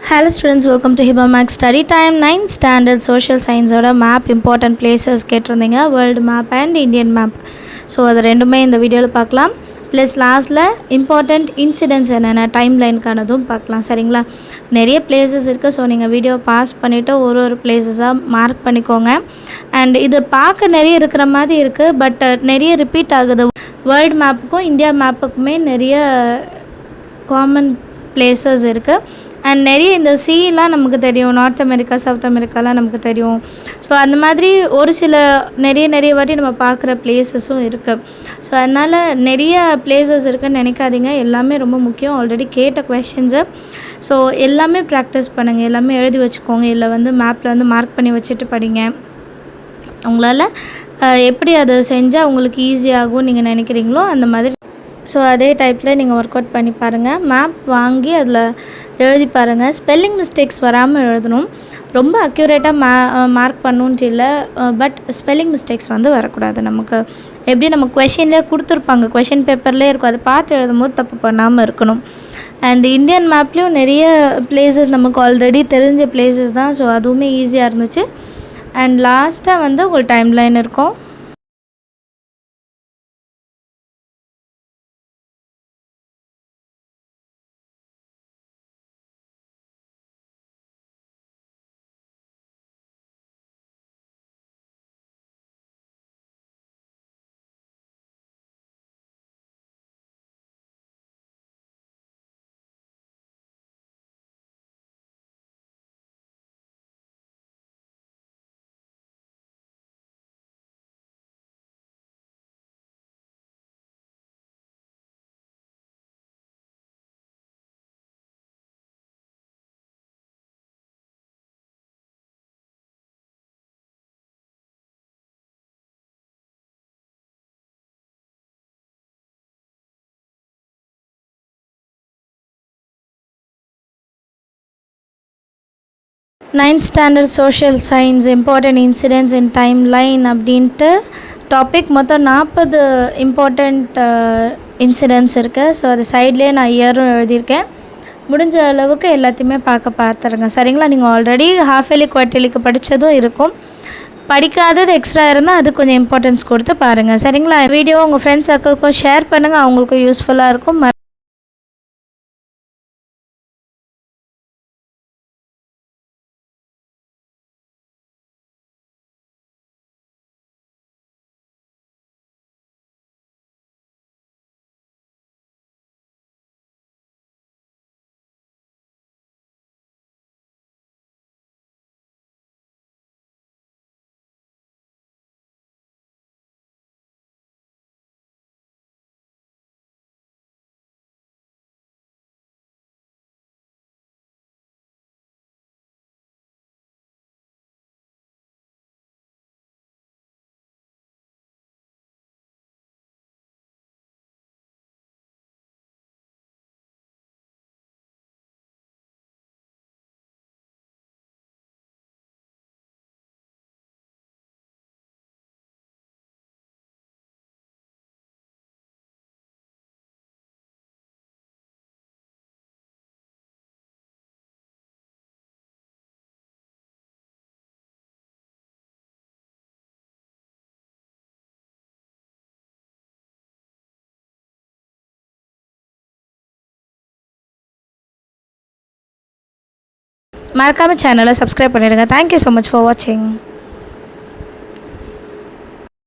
Hello students, welcome to Hiba Max Study Time. 9th Standard Social Science oda map important places கேட்டிருந்தீங்க, world map and Indian map. So அது ரெண்டுமே இந்த வீடியோவில் பார்க்கலாம். Plus லாஸ்ட்டில் important incidents என்னென்ன டைம்லைனுக்கானதும் பார்க்கலாம். சரிங்களா? நிறைய பிளேசஸ் இருக்குது. ஸோ நீங்கள் வீடியோ பாஸ் பண்ணிவிட்டு ஒரு பிளேசஸாக மார்க் பண்ணிக்கோங்க. அண்ட் இது பார்க்க நிறைய இருக்கிற மாதிரி இருக்குது, பட் நிறைய ரிப்பீட் ஆகுது. வேர்ல்டு மேப்புக்கும் இந்தியா மேப்புக்குமே நிறைய காமன் பிளேசஸ் இருக்குது. அண்ட் நிறைய இந்த சீலாம் நமக்கு தெரியும், நார்த் அமெரிக்கா சவுத் அமெரிக்காலாம் நமக்கு தெரியும். ஸோ அந்த மாதிரி ஒரு சில நிறைய வாட்டி நம்ம பார்க்குற பிளேசஸும் இருக்குது. ஸோ அதனால் நிறைய பிளேசஸ் இருக்குதுன்னு நினைக்காதீங்க. எல்லாமே ரொம்ப முக்கியம். ஆல்ரெடி கேட்ட கொஷின்ஸு. ஸோ எல்லாமே ப்ராக்டிஸ் பண்ணுங்கள், எல்லாமே எழுதி வச்சுக்கோங்க. இல்லை மேப்பில் மார்க் பண்ணி வச்சுட்டு படிங்க. உங்களால் எப்படி அதை செஞ்சால் உங்களுக்கு ஈஸியாகும் நீங்கள் நினைக்கிறீங்களோ அந்த மாதிரி. ஸோ அதே டைப்பில் நீங்கள் ஒர்க் அவுட் பண்ணி பாருங்கள். மேப் வாங்கி அதில் எழுதி பாருங்கள். ஸ்பெல்லிங் மிஸ்டேக்ஸ் வராமல் எழுதணும். ரொம்ப அக்யூரேட்டாக மார்க் பண்ணணுன்ட்டு இல்லை, பட் ஸ்பெல்லிங் மிஸ்டேக்ஸ் வரக்கூடாது. நமக்கு எப்படி நம்ம கொஷின்லேயே கொடுத்துருப்பாங்க, கொஷின் பேப்பர்லேயே இருக்கும், அதை பார்த்து எழுதும் போது தப்பு பண்ணாமல் இருக்கணும். அண்ட் இந்தியன் மேப்லேயும் நிறைய பிளேசஸ் நமக்கு ஆல்ரெடி தெரிஞ்ச பிளேசஸ் தான். ஸோ அதுவுமே ஈஸியாக இருந்துச்சு. அண்ட் லாஸ்ட்டாக உங்களுக்கு டைம்லைன் இருக்கும். Ninth standard social science important incidents in time line அப்படின்ட்டு டாபிக் மொத்தம் 40 இம்பார்ட்டண்ட் இன்சிடென்ட்ஸ் இருக்குது. ஸோ அது சைட்லேயே நான் இயரும் எழுதியிருக்கேன். முடிஞ்ச அளவுக்கு எல்லாத்தையுமே பார்த்துருங்க. சரிங்களா? நீங்கள் ஆல்ரெடி ஹாஃப் இயர்லி குவார்ட்டர்லிக்கு படித்ததும் இருக்கும். படிக்காதது எக்ஸ்ட்ரா இருந்தால் அது கொஞ்சம் இம்பார்ட்டன்ஸ் கொடுத்து பாருங்கள். சரிங்களா? வீடியோ உங்கள் ஃப்ரெண்ட்ஸ் சர்க்கிள்க்கும் ஷேர் பண்ணுங்கள், அவங்களுக்கும் யூஸ்ஃபுல்லாக இருக்கும். மறக்காமல் சேனலை சப்ஸ்கிரைப் பண்ணிடுங்க. தேங்க்யூ ஸோ மச் ஃபார் வாட்சிங்.